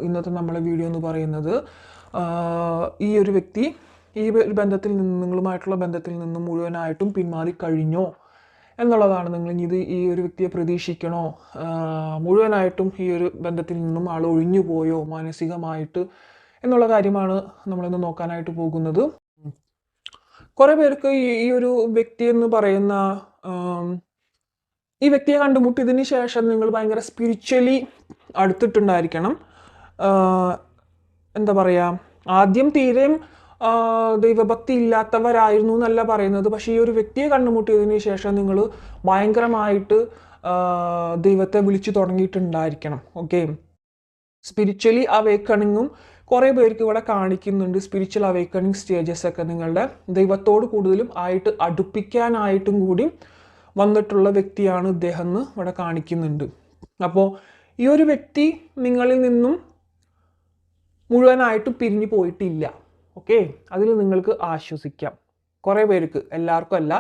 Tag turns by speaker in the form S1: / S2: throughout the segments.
S1: ഇന്നത്തെ നമ്മളെ വീഡിയോ എന്ന് പറയുന്നത് ഈ ഒരു വ്യക്തി ഈ ഒരു ബന്ധത്തിൽ നിന്ന് നിങ്ങളുമായിട്ടുള്ള ബന്ധത്തിൽ നിന്ന് മുഴുവനായിട്ടും പിന്മാറി കഴിഞ്ഞോ എന്നുള്ളതാണ്. നിങ്ങൾ ഇത് ഈ ഒരു വ്യക്തിയെ പ്രതീക്ഷിക്കണോ, മുഴുവനായിട്ടും ഈ ഒരു ബന്ധത്തിൽ നിന്നും ആൾ ഒഴിഞ്ഞു പോയോ മാനസികമായിട്ട് എന്നുള്ള കാര്യമാണ് നമ്മളിന്ന് നോക്കാനായിട്ട് പോകുന്നത്. കുറേ പേർക്ക് ഈ ഒരു വ്യക്തി എന്ന് പറയുന്ന ഈ വ്യക്തിയെ കണ്ടുമുട്ടിയതിന് ശേഷം നിങ്ങൾ ഭയങ്കര സ്പിരിച്വലി അടുത്തിട്ടുണ്ടായിരിക്കണം. എന്താ പറയുക, ആദ്യം തീരെയും ദൈവഭക്തി ഇല്ലാത്തവരായിരുന്നു എന്നല്ല പറയുന്നത്, പക്ഷേ ഈ ഒരു വ്യക്തിയെ കണ്ടുമുട്ടിയതിന് ശേഷം നിങ്ങൾ ഭയങ്കരമായിട്ട് ദൈവത്തെ വിളിച്ചു തുടങ്ങിയിട്ടുണ്ടായിരിക്കണം. ഓക്കെ, സ്പിരിച്വലി അവേക്കണിങ്ങും കുറേ പേർക്ക് ഇവിടെ കാണിക്കുന്നുണ്ട്. സ്പിരിച്വൽ അവേക്കണിങ് സ്റ്റേജസ് ഒക്കെ നിങ്ങളുടെ ദൈവത്തോട് കൂടുതലും ആയിട്ട് അടുപ്പിക്കാനായിട്ടും കൂടി വന്നിട്ടുള്ള വ്യക്തിയാണ് ഇദ്ദേഹം എന്ന് ഇവിടെ കാണിക്കുന്നുണ്ട്. അപ്പോൾ ഈ ഒരു വ്യക്തി നിങ്ങളിൽ നിന്നും മുഴുവനായിട്ടും പിരിഞ്ഞു പോയിട്ടില്ല. ഓക്കെ, അതിൽ നിങ്ങൾക്ക് ആശ്വസിക്കാം. കുറേ പേർക്ക്, എല്ലാവർക്കും അല്ല.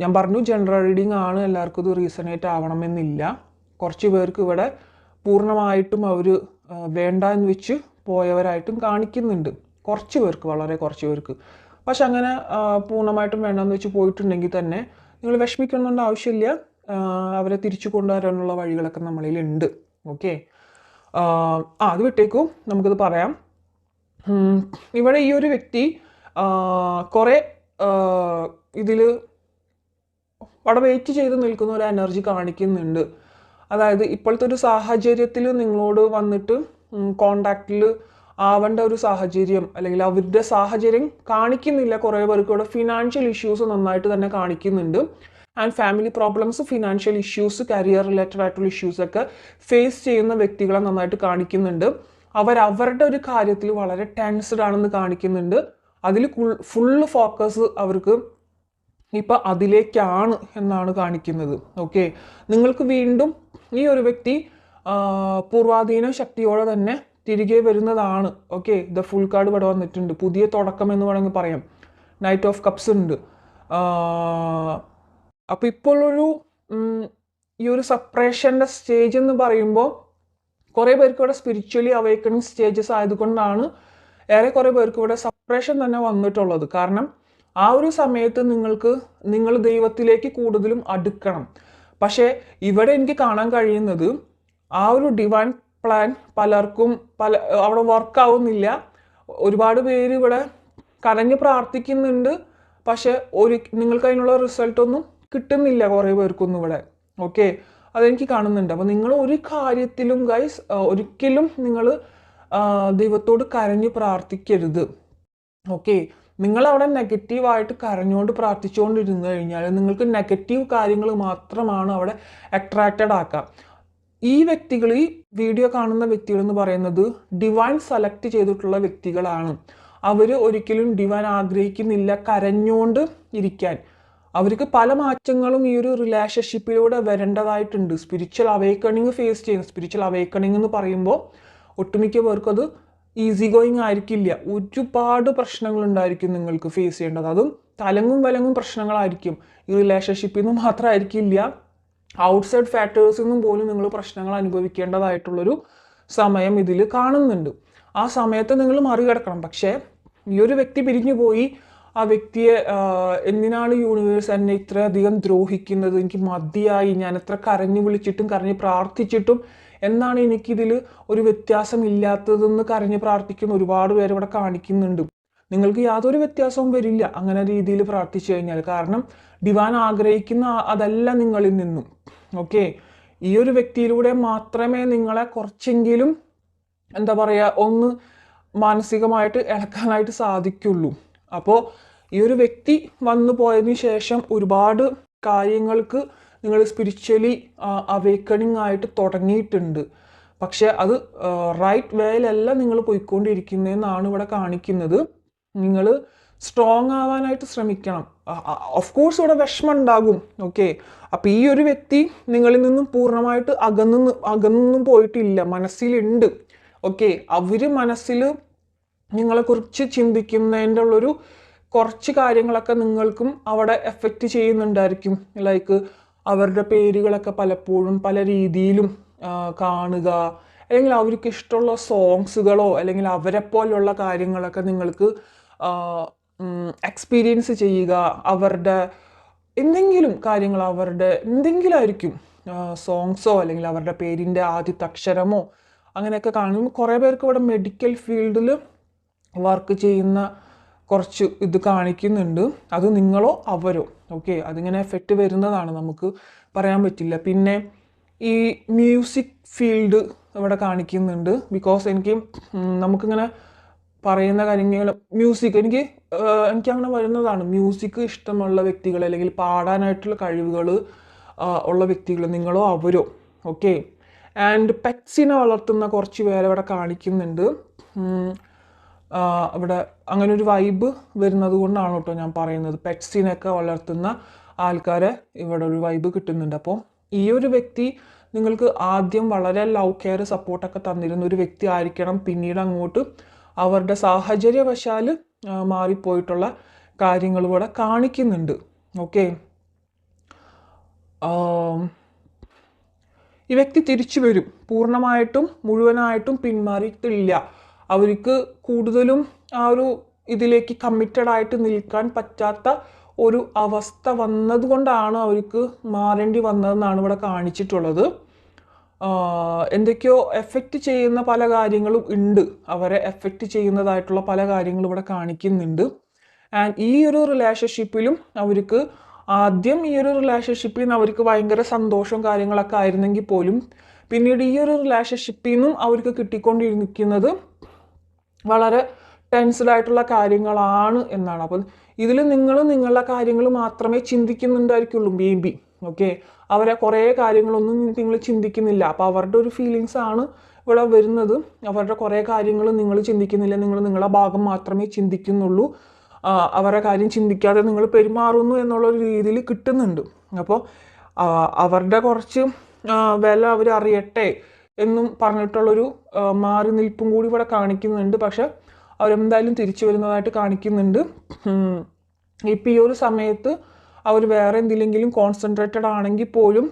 S1: ഞാൻ പറഞ്ഞു ജനറൽ റീഡിംഗ് ആണ്, എല്ലാവർക്കും ഇത് റീസണേറ്റ് ആവണമെന്നില്ല. കുറച്ച് പേർക്ക് ഇവിടെ പൂർണ്ണമായിട്ടും അവർ വേണ്ട എന്ന് വെച്ച് പോയവരായിട്ടും കാണിക്കുന്നുണ്ട്. കുറച്ച് പേർക്ക്, വളരെ കുറച്ച് പേർക്ക്. പക്ഷെ അങ്ങനെ പൂർണ്ണമായിട്ടും വേണ്ടെന്ന് വെച്ച് പോയിട്ടുണ്ടെങ്കിൽ തന്നെ നിങ്ങൾ വിഷമിക്കണമെന്ന ആവശ്യമില്ല. അവരെ തിരിച്ചു കൊണ്ടുവരാനുള്ള വഴികളൊക്കെ നമ്മളിലുണ്ട്. ഓക്കെ, അത് വിട്ടേക്കും, നമുക്കിത് പറയാം. ഇവിടെ ഈ ഒരു വ്യക്തി കുറേ ഇതിൽ അവിടെ വെയിറ്റ് ചെയ്ത് നിൽക്കുന്ന ഒരു എനർജി കാണിക്കുന്നുണ്ട്. അതായത് ഇപ്പോഴത്തെ ഒരു സാഹചര്യത്തിൽ നിങ്ങളോട് വന്നിട്ട് കോണ്ടാക്റ്റിൽ ആവേണ്ട ഒരു സാഹചര്യം, അല്ലെങ്കിൽ അവരുടെ സാഹചര്യം കാണിക്കുന്നില്ല. കുറേ പേർക്ക് ഇവിടെ ഫിനാൻഷ്യൽ ഇഷ്യൂസ് നന്നായിട്ട് തന്നെ കാണിക്കുന്നുണ്ട്. And family problems, financial issues, career related ആയിട്ടുള്ള ഇഷ്യൂസ് ഒക്കെ ഫേസ് ചെയ്യുന്ന വ്യക്തികളെ നന്നായിട്ട് കാണിക്കുന്നുണ്ട്. അവരവരുടെ ഒരു കാര്യത്തിൽ വളരെ ടെൻസ്ഡ് ആണെന്ന് കാണിക്കുന്നുണ്ട്. അതിൽ ഫുള്ള് ഫോക്കസ് അവർക്ക് ഇപ്പം അതിലേക്കാണ് എന്നാണ് കാണിക്കുന്നത്. ഓക്കെ, നിങ്ങൾക്ക് വീണ്ടും ഈ ഒരു വ്യക്തി പൂർവാധീന ശക്തിയോടെ തന്നെ തിരികെ വരുന്നതാണ്. ഓക്കെ, ദ ഫുൾ കാർഡ് ഇവിടെ വന്നിട്ടുണ്ട്. പുതിയ തുടക്കം എന്ന് വേണമെങ്കിൽ പറയാം. നൈറ്റ് ഓഫ് കപ്സ് ഉണ്ട്. അപ്പോൾ ഇപ്പോൾ ഈ ഒരു സെപ്പറേഷൻ്റെ സ്റ്റേജ് എന്ന് പറയുമ്പോൾ കുറേ പേർക്ക് ഇവിടെ സ്പിരിച്വലി അവേക്കണിങ് സ്റ്റേജസ് ആയതുകൊണ്ടാണ് ഏറെ കുറേ പേർക്ക് ഇവിടെ സെപ്പറേഷൻ തന്നെ വന്നിട്ടുള്ളത്. കാരണം ആ ഒരു സമയത്ത് നിങ്ങൾ ദൈവത്തിലേക്ക് കൂടുതലും അടുക്കണം. പക്ഷേ ഇവിടെ എനിക്ക് കാണാൻ കഴിയുന്നത് ആ ഒരു ഡിവൈൻ പ്ലാൻ പലർക്കും അവിടെ വർക്കാവുന്നില്ല. ഒരുപാട് പേര് ഇവിടെ കരഞ്ഞ് പ്രാർത്ഥിക്കുന്നുണ്ട്, പക്ഷെ നിങ്ങൾക്ക് അതിനുള്ള റിസൾട്ടൊന്നും കിട്ടുന്നില്ല കുറേ പേർക്കൊന്നും ഇവിടെ. ഓക്കെ, അതെനിക്ക് കാണുന്നുണ്ട്. അപ്പോൾ നിങ്ങൾ ഒരു കാര്യത്തിലും ഗൈസ് ഒരിക്കലും നിങ്ങൾ ദൈവത്തോട് കരഞ്ഞ് പ്രാർത്ഥിക്കരുത്. ഓക്കെ, നിങ്ങളവിടെ നെഗറ്റീവായിട്ട് കരഞ്ഞുകൊണ്ട് പ്രാർത്ഥിച്ചുകൊണ്ടിരുന്നു കഴിഞ്ഞാൽ നിങ്ങൾക്ക് നെഗറ്റീവ് കാര്യങ്ങൾ മാത്രമാണ് അവിടെ അട്രാക്റ്റഡ് ആക്കുക. ഈ വ്യക്തികൾ, ഈ വീഡിയോ കാണുന്ന വ്യക്തികൾ എന്ന് പറയുന്നത് ഡിവൈൻ സെലക്ട് ചെയ്തിട്ടുള്ള വ്യക്തികളാണ്. അവർ ഒരിക്കലും ഡിവൈൻ ആഗ്രഹിക്കുന്നില്ല കരഞ്ഞുകൊണ്ട് ഇരിക്കാൻ. അവർക്ക് പല മാറ്റങ്ങളും ഈ ഒരു റിലേഷൻഷിപ്പിലൂടെ വരേണ്ടതായിട്ടുണ്ട്. സ്പിരിച്വൽ അവേക്കണിങ് ഫേസ് ചെയ്യുന്ന, സ്പിരിച്വൽ അവേക്കണിങ് എന്ന് പറയുമ്പോൾ ഒട്ടുമിക്ക പേർക്കും അത് ഈസി ഗോയിങ് ആയിരിക്കില്ല. ഒരുപാട് പ്രശ്നങ്ങളുണ്ടായിരിക്കും നിങ്ങൾക്ക് ഫേസ് ചെയ്യേണ്ടത്. അതും തലങ്ങും വിലങ്ങും പ്രശ്നങ്ങളായിരിക്കും. ഈ റിലേഷൻഷിപ്പിൽ നിന്ന് മാത്രമായിരിക്കില്ല, ഔട്ട്സൈഡ് ഫാക്ടേഴ്സിൽ നിന്നും പോലും നിങ്ങൾ പ്രശ്നങ്ങൾ അനുഭവിക്കേണ്ടതായിട്ടുള്ളൊരു സമയം ഇതിൽ കാണുന്നുണ്ട്. ആ സമയത്ത് നിങ്ങൾ മറികടക്കണം. പക്ഷേ ഈ ഒരു വ്യക്തി പിരിഞ്ഞു പോയി, ആ വ്യക്തിയെ എന്തിനാണ് യൂണിവേഴ്സ് എന്നെ ഇത്രയധികം ദ്രോഹിക്കുന്നത്, എനിക്ക് മതിയായി, ഞാൻ എത്ര കരഞ്ഞു വിളിച്ചിട്ടും കരഞ്ഞ് പ്രാർത്ഥിച്ചിട്ടും എന്നാണ് എനിക്കിതിൽ ഒരു വ്യത്യാസം ഇല്ലാത്തതെന്ന് കരഞ്ഞ് പ്രാർത്ഥിക്കുന്ന ഒരുപാട് പേര് ഇവിടെ കാണിക്കുന്നുണ്ട്. നിങ്ങൾക്ക് യാതൊരു വ്യത്യാസവും വരില്ല അങ്ങനെ രീതിയിൽ പ്രാർത്ഥിച്ചു കഴിഞ്ഞാൽ. കാരണം ഡിവൈൻ ആഗ്രഹിക്കുന്ന അതല്ല നിങ്ങളിൽ നിന്നും. ഓക്കെ, ഈ ഒരു വ്യക്തിയിലൂടെ മാത്രമേ നിങ്ങളെ കുറച്ചെങ്കിലും എന്താ പറയുക ഒന്ന് മാനസികമായിട്ട് ഇളക്കാനായിട്ട് സാധിക്കുള്ളൂ. അപ്പോൾ ഈ ഒരു വ്യക്തി വന്നു പോയതിനു ശേഷം ഒരുപാട് കാര്യങ്ങൾക്ക് നിങ്ങൾ സ്പിരിച്വലി അവേക്കണിങ് ആയിട്ട് തുടങ്ങിയിട്ടുണ്ട്. പക്ഷെ അത് റൈറ്റ് വേയിലല്ല നിങ്ങൾ പോയിക്കൊണ്ടിരിക്കുന്നതെന്നാണ് ഇവിടെ കാണിക്കുന്നത്. നിങ്ങൾ സ്ട്രോങ് ആവാനായിട്ട് ശ്രമിക്കണം. ഓഫ് കോഴ്സ് ഇവിടെ വിഷമം ഉണ്ടാകും. ഓക്കെ, അപ്പോൾ ഈ ഒരു വ്യക്തി നിങ്ങളിൽ നിന്നും പൂർണ്ണമായിട്ട് അകന്നൊന്നും പോയിട്ടില്ല, മനസ്സിലുണ്ട്. ഓക്കെ, അവർ മനസ്സിൽ നിങ്ങളെക്കുറിച്ച് ചിന്തിക്കുന്നതിൻ്റെ ഉള്ളൊരു കുറച്ച് കാര്യങ്ങളൊക്കെ നിങ്ങൾക്കും അവിടെ എഫക്റ്റ് ചെയ്യുന്നുണ്ടായിരിക്കും. ലൈക്ക് അവരുടെ പേരുകളൊക്കെ പലപ്പോഴും പല രീതിയിലും കാണുക, അല്ലെങ്കിൽ അവർക്ക് ഇഷ്ടമുള്ള സോങ്സുകളോ അല്ലെങ്കിൽ അവരെ പോലുള്ള കാര്യങ്ങളൊക്കെ നിങ്ങൾക്ക് എക്സ്പീരിയൻസ് ചെയ്യുക. അവരുടെ എന്തെങ്കിലും കാര്യങ്ങൾ, അവരുടെ എന്തെങ്കിലും ആയിരിക്കും, സോങ്സോ അല്ലെങ്കിൽ അവരുടെ പേരിൻ്റെ ആദ്യത്തെ അക്ഷരമോ അങ്ങനെയൊക്കെ കാണും. കുറേ പേർക്ക് ഇവിടെ മെഡിക്കൽ ഫീൽഡിൽ വർക്ക് ചെയ്യുന്ന കുറച്ച് ഇത് കാണിക്കുന്നുണ്ട്. അത് നിങ്ങളോ അവരോ, ഓക്കെ, അതിങ്ങനെ എഫക്റ്റ് വരുന്നതാണ്, നമുക്ക് പറയാൻ പറ്റില്ല. പിന്നെ ഈ മ്യൂസിക് ഫീൽഡ് ഇവിടെ കാണിക്കുന്നുണ്ട്. ബിക്കോസ് നമുക്കിങ്ങനെ പറയുന്ന കാര്യങ്ങൾ എനിക്കങ്ങനെ വരുന്നതാണ്. മ്യൂസിക് ഇഷ്ടമുള്ള വ്യക്തികൾ അല്ലെങ്കിൽ പാടാനായിട്ടുള്ള കഴിവുകൾ ഉള്ള വ്യക്തികൾ, നിങ്ങളോ അവരോ, ഓക്കെ. ആൻഡ് പെറ്റ്സിനെ വളർത്തുന്ന കുറച്ച് പേരെ ഇവിടെ കാണിക്കുന്നുണ്ട്. ഇവിടെ അങ്ങനെ ഒരു വൈബ് വരുന്നത് കൊണ്ടാണ് കേട്ടോ ഞാൻ പറയുന്നത്. പെറ്റ്സിനൊക്കെ വളർത്തുന്ന ആൾക്കാരെ ഇവിടെ ഒരു വൈബ് കിട്ടുന്നുണ്ട്. അപ്പോൾ ഈ ഒരു വ്യക്തി നിങ്ങൾക്ക് ആദ്യം വളരെ ലവ് കെയർ സപ്പോർട്ടൊക്കെ തന്നിരുന്ന ഒരു വ്യക്തി ആയിരിക്കണം. പിന്നീട് അങ്ങോട്ട് അവരുടെ സാഹചര്യവശാൽ മാറിപ്പോയിട്ടുള്ള കാര്യങ്ങൾ ഇവിടെ കാണിക്കുന്നുണ്ട്, ഓക്കെ. ഈ വ്യക്തി തിരിച്ചു വരും, പൂർണ്ണമായിട്ടും മുഴുവനായിട്ടും പിന്മാറിയിട്ടില്ല. അവർക്ക് കൂടുതലും ആ ഒരു ഇതിലേക്ക് കമ്മിറ്റഡ് ആയിട്ട് നിൽക്കാൻ പറ്റാത്ത ഒരു അവസ്ഥ വന്നതുകൊണ്ടാണ് അവർക്ക് മാറേണ്ടി വന്നതെന്നാണ് ഇവിടെ കാണിച്ചിട്ടുള്ളത്. എന്തൊക്കെയോ എഫക്റ്റ് ചെയ്യുന്ന പല കാര്യങ്ങളും ഉണ്ട്, അവരെ എഫക്റ്റ് ചെയ്യുന്നതായിട്ടുള്ള പല കാര്യങ്ങളും ഇവിടെ കാണിക്കുന്നുണ്ട്. ആൻഡ് ഈ ഒരു റിലേഷൻഷിപ്പിലും അവർക്ക് ആദ്യം ഈ ഒരു റിലേഷൻഷിപ്പിൽ നിന്ന് അവർക്ക് ഭയങ്കര സന്തോഷവും കാര്യങ്ങളൊക്കെ ആയിരുന്നെങ്കിൽ പോലും പിന്നീട് ഈ ഒരു റിലേഷൻഷിപ്പിൽ നിന്നും അവർക്ക് കിട്ടിക്കൊണ്ടിരിക്കുന്നത് വളരെ ടെൻസ്ഡ് ആയിട്ടുള്ള കാര്യങ്ങളാണ് എന്നാണ്. അപ്പം ഇതിൽ നിങ്ങൾ നിങ്ങളുടെ കാര്യങ്ങൾ മാത്രമേ ചിന്തിക്കുന്നുണ്ടായിരിക്കുള്ളൂ, മേ ബി, ഓക്കെ. അവരെ കുറേ കാര്യങ്ങളൊന്നും നിങ്ങൾ ചിന്തിക്കുന്നില്ല. അപ്പോൾ അവരുടെ ഒരു ഫീലിങ്സ് ആണ് ഇവിടെ വരുന്നത്. അവരുടെ കുറേ കാര്യങ്ങൾ നിങ്ങൾ ചിന്തിക്കുന്നില്ല, നിങ്ങൾ നിങ്ങളുടെ ഭാഗം മാത്രമേ ചിന്തിക്കുന്നുള്ളൂ. അവരുടെ കാര്യം ചിന്തിക്കാതെ നിങ്ങൾ പെരുമാറുന്നു എന്നുള്ളൊരു രീതിയിൽ കിട്ടുന്നുണ്ട്. അപ്പോൾ അവരുടെ കുറച്ച് വില അവർ അറിയട്ടെ എന്നും പറഞ്ഞിട്ടുള്ളൊരു മാറി നിൽപ്പും കൂടി ഇവിടെ കാണിക്കുന്നുണ്ട്. പക്ഷെ അവരെന്തായാലും തിരിച്ചു വരുന്നതായിട്ട് കാണിക്കുന്നുണ്ട്. ഇപ്പം ഈ ഒരു സമയത്ത് അവർ വേറെ എന്തിലെങ്കിലും കോൺസെൻട്രേറ്റഡ് ആണെങ്കിൽ പോലും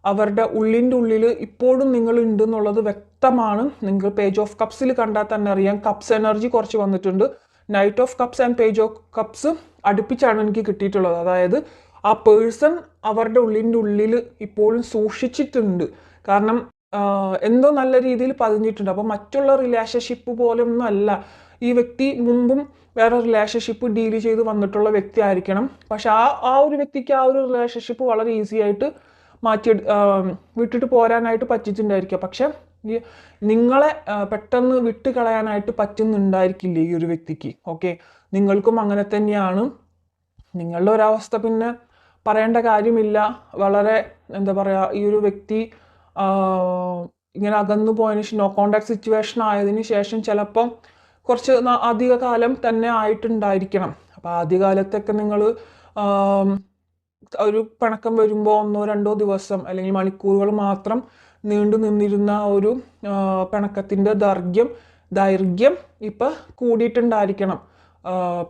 S1: അവരുടെ ഉള്ളിൻ്റെ ഉള്ളിൽ ഇപ്പോഴും നിങ്ങൾ ഉണ്ട് എന്നുള്ളത് വ്യക്തമാണ്. നിങ്ങൾ പേജ് ഓഫ് കപ്സിൽ കണ്ടാൽ തന്നെ അറിയാം. കപ്സ് എനർജി കുറച്ച് വന്നിട്ടുണ്ട്. Knight of cups and page of cups അടുപ്പിച്ചാണ് എനിക്ക് കിട്ടിയിട്ടുള്ളത്. അതായത് ആ പേഴ്സൺ അവരുടെ ഉള്ളിൻ്റെ ഉള്ളിൽ ഇപ്പോഴും സൂക്ഷിച്ചിട്ടുണ്ട്. കാരണം എന്തോ നല്ല രീതിയിൽ പതിഞ്ഞിട്ടുണ്ട്. അപ്പോൾ മറ്റുള്ള റിലേഷൻഷിപ്പ് പോലൊന്നും അല്ല ഈ വ്യക്തി. മുമ്പും വേറെ റിലേഷൻഷിപ്പ് ഡീൽ ചെയ്ത് വന്നിട്ടുള്ള വ്യക്തി ആയിരിക്കണം. പക്ഷെ ആ ഒരു വ്യക്തിക്ക് ആ ഒരു റിലേഷൻഷിപ്പ് വളരെ ഈസി ആയിട്ട് വിട്ടിട്ട് പോരാനായിട്ട് പറ്റിയിട്ടുണ്ടായിരിക്കുക. പക്ഷെ നിങ്ങളെ പെട്ടെന്ന് വിട്ട് കളയാനായിട്ട് പറ്റുന്നുണ്ടായിരിക്കില്ല ഈ ഒരു വ്യക്തിക്ക്, ഓക്കെ. നിങ്ങൾക്കും അങ്ങനെ തന്നെയാണ്. നിങ്ങളുടെ ഒരവസ്ഥ പിന്നെ പറയേണ്ട കാര്യമില്ല. വളരെ എന്താ പറയുക, ഈ ഒരു വ്യക്തി ഇങ്ങനെ അകന്നു പോയതിന് ശേഷം, നോ കോണ്ടാക്ട് സിറ്റുവേഷൻ ആയതിനു ശേഷം ചിലപ്പം കുറച്ച് അധിക കാലം തന്നെ ആയിട്ടുണ്ടായിരിക്കണം. അപ്പോൾ ആദ്യകാലത്തൊക്കെ നിങ്ങൾ ഒരു പിണക്കം വരുമ്പോൾ 1-2 ദിവസം അല്ലെങ്കിൽ മണിക്കൂറുകൾ മാത്രം നീണ്ടു നിന്നിരുന്ന ഒരു പിണക്കത്തിൻ്റെ ദൈർഘ്യം ഇപ്പം കൂടിയിട്ടുണ്ടായിരിക്കണം.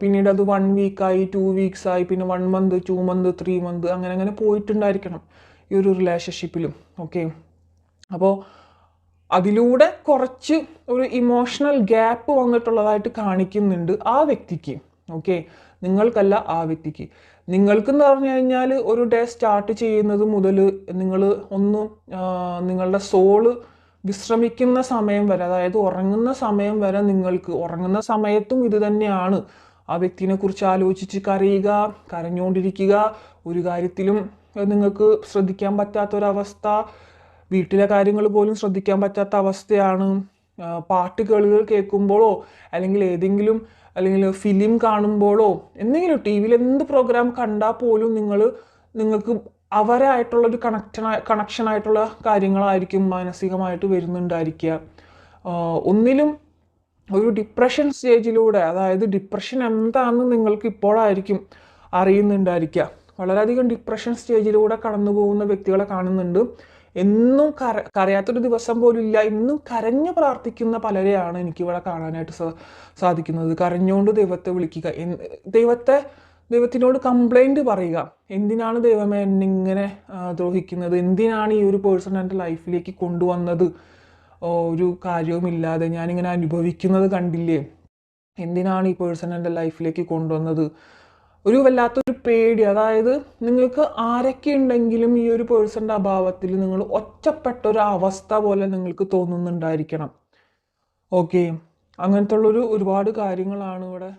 S1: പിന്നീട് അത് 1 വീക്കായി, 2 വീക്സായി, പിന്നെ 1 മന്ത്, 2 മന്ത്, 3 മന്ത് അങ്ങനെ പോയിട്ടുണ്ടായിരിക്കണം ഈ ഒരു റിലേഷൻഷിപ്പിലും, ഓക്കെ. അപ്പോൾ അതിലൂടെ കുറച്ച് ഒരു ഇമോഷണൽ ഗ്യാപ്പ് വന്നിട്ടുള്ളതായിട്ട് കാണിക്കുന്നുണ്ട് ആ വ്യക്തിക്ക്, ഓക്കെ. നിങ്ങൾക്കല്ല, ആ വ്യക്തിക്ക്. നിങ്ങൾക്കെന്ന് പറഞ്ഞു കഴിഞ്ഞാൽ ഒരു ഡേ സ്റ്റാർട്ട് ചെയ്യുന്നത് മുതൽ നിങ്ങൾ നിങ്ങളുടെ സോള് വിശ്രമിക്കുന്ന സമയം വരെ, അതായത് ഉറങ്ങുന്ന സമയം വരെ, നിങ്ങൾക്ക് ഉറങ്ങുന്ന സമയത്തും ഇത് തന്നെയാണ്. ആ വ്യക്തിനെ കുറിച്ച് ആലോചിച്ച് കരഞ്ഞുകൊണ്ടിരിക്കുക. ഒരു കാര്യത്തിലും നിങ്ങൾക്ക് ശ്രദ്ധിക്കാൻ പറ്റാത്തൊരവസ്ഥ, വീട്ടിലെ കാര്യങ്ങൾ പോലും ശ്രദ്ധിക്കാൻ പറ്റാത്ത അവസ്ഥയാണ്. പാട്ടുകൾ കേൾക്കുമ്പോഴോ അല്ലെങ്കിൽ ഫിലിം കാണുമ്പോഴോ എന്തെങ്കിലും ടി വിയിൽ എന്ത് പ്രോഗ്രാം കണ്ടാൽ പോലും നിങ്ങൾക്ക് അവരായിട്ടുള്ളൊരു കണക്ഷനായിട്ടുള്ള കാര്യങ്ങളായിരിക്കും മാനസികമായിട്ട് വരുന്നുണ്ടായിരിക്കുക. ഒന്നിലും ഒരു ഡിപ്രഷൻ സ്റ്റേജിലൂടെ, അതായത് ഡിപ്രഷൻ എന്താണെന്ന് നിങ്ങൾക്ക് ഇപ്പോഴായിരിക്കും അറിയുന്നുണ്ടായിരിക്കുക. വളരെയധികം ഡിപ്രഷൻ സ്റ്റേജിലൂടെ കടന്നു പോകുന്ന വ്യക്തികളെ കാണുന്നുണ്ട്. എന്നും കരയാത്തൊരു ദിവസം പോലും ഇല്ല. എന്നും കരഞ്ഞു പ്രാർത്ഥിക്കുന്ന പലരെയാണ് എനിക്കിവിടെ കാണാനായിട്ട് സാധിക്കുന്നത്. കരഞ്ഞുകൊണ്ട് ദൈവത്തെ വിളിക്കുക, ദൈവത്തിനോട് കംപ്ലൈൻറ്റ് പറയുക. എന്തിനാണ് ദൈവമേ എന്നെ ഇങ്ങനെ ദ്രോഹിക്കുന്നത്, എന്തിനാണ് ഈ ഒരു പേഴ്സൺ എൻ്റെ ലൈഫിലേക്ക് കൊണ്ടുവന്നത്, ഒരു കാര്യവുമില്ലാതെ ഞാനിങ്ങനെ അനുഭവിക്കുന്നത് കണ്ടില്ലേ, എന്തിനാണ് ഈ പേഴ്സൺ എൻ്റെ ലൈഫിലേക്ക് കൊണ്ടുവന്നത്, ഒരു വല്ലാത്തൊരു പേടി. അതായത് നിങ്ങൾക്ക് ആരൊക്കെ ഉണ്ടെങ്കിലും ഈ ഒരു പേഴ്സൻ്റെ അഭാവത്തിൽ നിങ്ങൾ ഒറ്റപ്പെട്ട ഒരു അവസ്ഥ പോലെ നിങ്ങൾക്ക് തോന്നുന്നുണ്ടായിരിക്കണം. ഓക്കെ, അങ്ങനത്തെ ഉള്ളൊരു ഒരുപാട് കാര്യങ്ങളാണ് ഇവിടെ